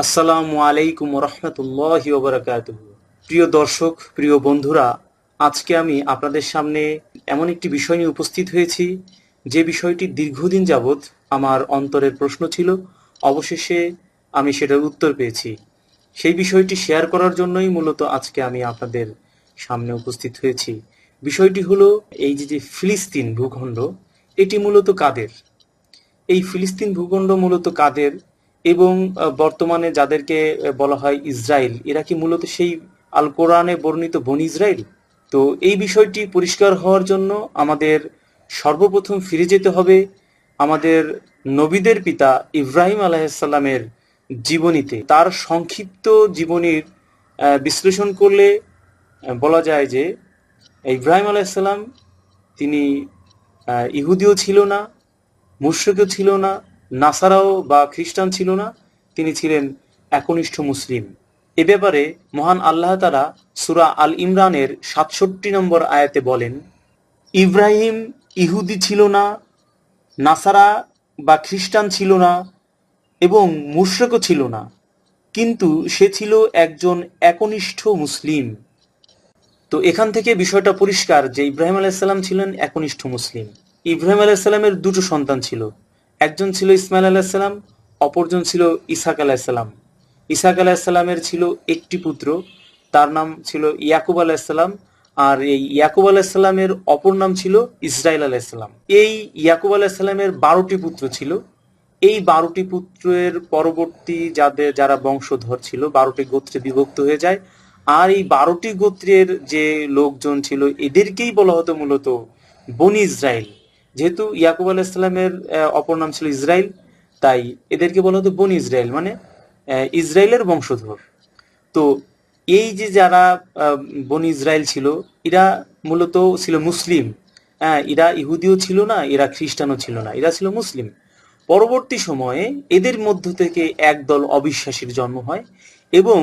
আসসালামু আলাইকুম রহমতুল্লাহি ওয়া বারাকাতুহু। প্রিয় দর্শক, প্রিয় বন্ধুরা, আজকে আমি আপনাদের সামনে এমন একটি বিষয় নিয়ে উপস্থিত হয়েছি যে বিষয়টি দীর্ঘদিন যাবৎ আমার অন্তরের প্রশ্ন ছিল। অবশেষে আমি সেটার উত্তর পেয়েছি। সেই বিষয়টি শেয়ার করার জন্যই মূলত আজকে আমি আপনাদের সামনে উপস্থিত হয়েছি। বিষয়টি হলো এই যে ফিলিস্তিন ভূখণ্ড, এটি মূলত কাদের? এই ফিলিস্তিন ভূখণ্ড মূলত কাদের? এবং বর্তমানে যাদেরকে বলা হয় ইসরায়েল, এরা কি মূলত সেই আল কোরআনে বর্ণিত বনি ইসরায়েল? তো এই বিষয়টি পরিষ্কার হওয়ার জন্য আমাদের সর্বপ্রথম ফিরে যেতে হবে আমাদের নবীদের পিতা ইব্রাহিম আলাইহিসসালামের জীবনীতে। তার সংক্ষিপ্ত জীবনীর বিশ্লেষণ করলে বলা যায় যে ইব্রাহিম আলাইহিসসালাম তিনি ইহুদিও ছিল না, মুশরিকও ছিল না, নাসারাও বা খ্রিস্টান ছিল না, তিনি ছিলেন একনিষ্ঠ মুসলিম। এ ব্যাপারে মহান আল্লাহ তাআলা সূরা আল ইমরানের ৬৭ নম্বর আয়াতে বলেন, ইব্রাহিম ইহুদি ছিল না, নাসারা বা খ্রিস্টান ছিল না এবং মুশরিকও ছিল না, কিন্তু সে ছিল একজন একনিষ্ঠ মুসলিম। তো এখান থেকে বিষয়টা পরিষ্কার যে ইব্রাহিম আলাইহিসসালাম ছিলেন একনিষ্ঠ মুসলিম। ইব্রাহিম আলাইহিসসালামের দুটো সন্তান ছিল, একজন ছিল ইসমাইল আলাইহিসসালাম, অপরজন ছিল ইসহাক আলাইহিসসালাম। ইসহাক আলাইহিসসালামের ছিল একটি পুত্র, তার নাম ছিল ইয়াকুব আলাইহিসসালাম। আর এই ইয়াকুব আলাইহিসসালামের অপর নাম ছিল ইসরাইল আলাইহিসসালাম। এই ইয়াকুব আলাইহিসসালামের ১২টি পুত্র ছিল। এই ১২টি পুত্রের পরবর্তী যারা বংশধর ছিল ১২টি গোত্রে বিভক্ত হয়ে যায়। আর এই ১২টি গোত্রের যে লোকজন ছিল এদেরকেই বলা হতো মূলত বনি ইসরায়েল। যেহেতু ইয়াকুব আলাইহিসসালামের অপর নাম ছিল ইসরাইল, তাই এদেরকে বলা হতো বনি ইসরায়েল, মানে ইসরায়েলের বংশধর। তো এই যে যারা বনি ইসরায়েল ছিল, এরা মূলত ছিল মুসলিম। হ্যাঁ, এরা ইহুদিও ছিল না, এরা খ্রিস্টানও ছিল না, এরা ছিল মুসলিম। পরবর্তী সময়ে এদের মধ্য থেকে একদল অবিশ্বাসীর জন্ম হয় এবং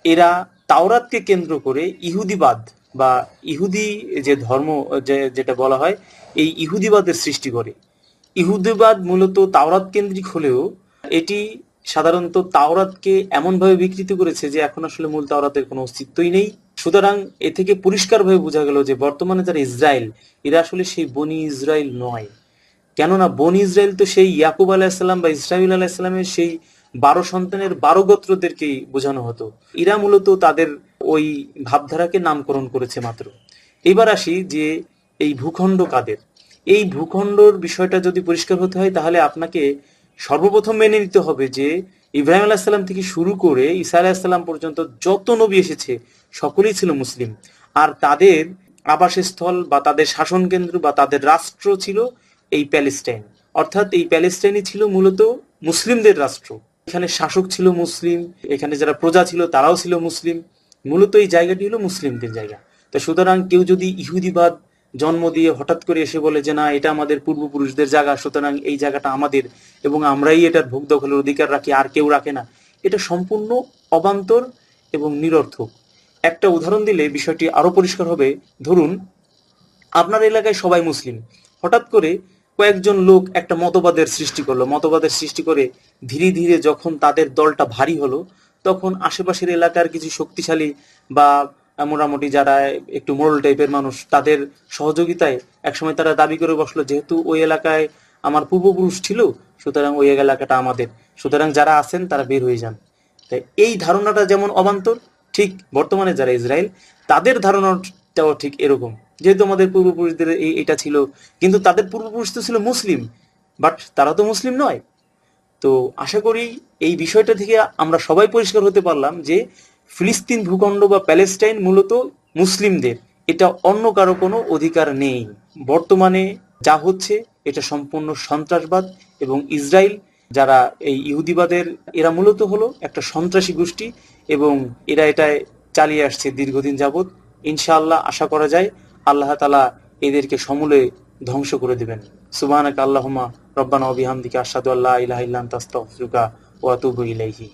এরা তাওরাতকে কেন্দ্র করে ইহুদিবাদ বা ইহুদি যে ধর্ম, যেটা বলা হয়, এই ইহুদিবাদের সৃষ্টি করে। ইহুদিবাদ মূলত তাওরাত কেন্দ্রিক হলেও এটি সাধারণত তাওরাতকে এমনভাবে বিকৃত করেছে যে এখন আসলে মূল তাওরাতের কোনো অস্তিত্বই নেই। সুতরাং এ থেকে পরিষ্কারভাবে বোঝা গেল যে বর্তমানে যারা ইসরায়েল, এরা আসলে সেই বনি ইসরায়েল নয়। কেননা বনি ইসরায়েল তো সেই ইয়াকুব আলাইহিসসালাম বা ইসরাইল আলাইহিসসালামের সেই ১২ সন্তানের ১২ গোত্রদেরকেই বোঝানো হতো। এরা মূলত তাদের ওই ভাবধারাকে নামকরণ করেছে মাত্র। এবার আসি যে এই ভূখণ্ড কাদের। এই ভূখণ্ডর বিষয়টা যদি পরিষ্কার হতে হয় তাহলে আপনাকে সর্বপ্রথম মেনে নিতে হবে যে ইব্রাহিম আলাইহিসসালাম থেকে শুরু করে ঈসা আলাইহিসসালাম পর্যন্ত যত নবী এসেছে সকলেই ছিল মুসলিম। আর তাদের আবাসস্থল বা তাদের শাসন কেন্দ্র বা তাদের রাষ্ট্র ছিল এই প্যালেস্টাইন। অর্থাৎ এই প্যালেস্টাইনই ছিল মূলত মুসলিমদের রাষ্ট্র। এখানে শাসক ছিল মুসলিম, এখানে যারা প্রজা ছিল তারাও ছিল মুসলিম। মূলত এই জায়গাটি হলো মুসলিমদের জায়গা। তো সুতরাং কেউ যদি ইহুদিবাদ জন্ম দিয়ে হঠাৎ করে এসে বলে যে না, এটা আমাদের পূর্বপুরুষদের জায়গা, সুতরাং এই জায়গাটা আমাদের এবং আমরাই এটার ভোগ দখলের অধিকার রাখি, আর কেউ রাখে না, এটা সম্পূর্ণ অবান্তর এবং নিরর্থক। একটা উদাহরণ দিলে বিষয়টি আরো পরিষ্কার হবে। ধরুন, আপনার এলাকায় সবাই মুসলিম, হঠাৎ করে কয়েকজন লোক একটা মতবাদের সৃষ্টি করলো। মতবাদের সৃষ্টি করে ধীরে ধীরে যখন তাদের দলটা ভারী হলো, তখন আশেপাশের এলাকার কিছু শক্তিশালী বা মোটামুটি যারা একটু মোরাল টাইপের মানুষ, তাদের সহযোগিতায় একসময় তারা দাবি করে বসলো, যেহেতু ওই এলাকায় আমার পূর্বপুরুষ ছিল, সুতরাং ওই এলাকাটা আমাদের, সুতরাং যারা আছেন তারা বের হয়ে যান। তাই এই ধারণাটা যেমন অবান্তর, ঠিক বর্তমানে যারা ইসরায়েল, তাদের ধারণাটাও ঠিক এরকম। যেহেতু আমাদের পূর্বপুরুষদের এটা ছিল, কিন্তু তাদের পূর্বপুরুষ তো ছিল মুসলিম, বাট তারা তো মুসলিম নয়। তো আশা করি এই বিষয়টা থেকে আমরা সবাই পরিষ্কার হতে পারলাম যে ফিলিস্তিন ভূখণ্ড বা প্যালেস্টাইন মূলত মুসলিমদের, এটা অন্য কারো কোনো অধিকার নেই। বর্তমানে যা হচ্ছে এটা সম্পূর্ণ সন্ত্রাসবাদ, এবং ইসরায়েল যারা এই ইহুদিবাদের, এরা মূলত হলো একটা সন্ত্রাসী গোষ্ঠী এবং এরা এটায় চালিয়ে আসছে দীর্ঘদিন যাবৎ। ইনশাআল্লাহ আশা করা যায় আল্লাহ তাআলা এদেরকে সমূলে ধ্বংস করে দিবেন। সুবহানাকা আল্লাহুম্মা রব্বানা ওয়া বিহামদিকা আশহাদু আল্লা ইলাহা ইল্লা আনতা আস্তাগফিরুকা ওয়া আতুবু ইলাইহি।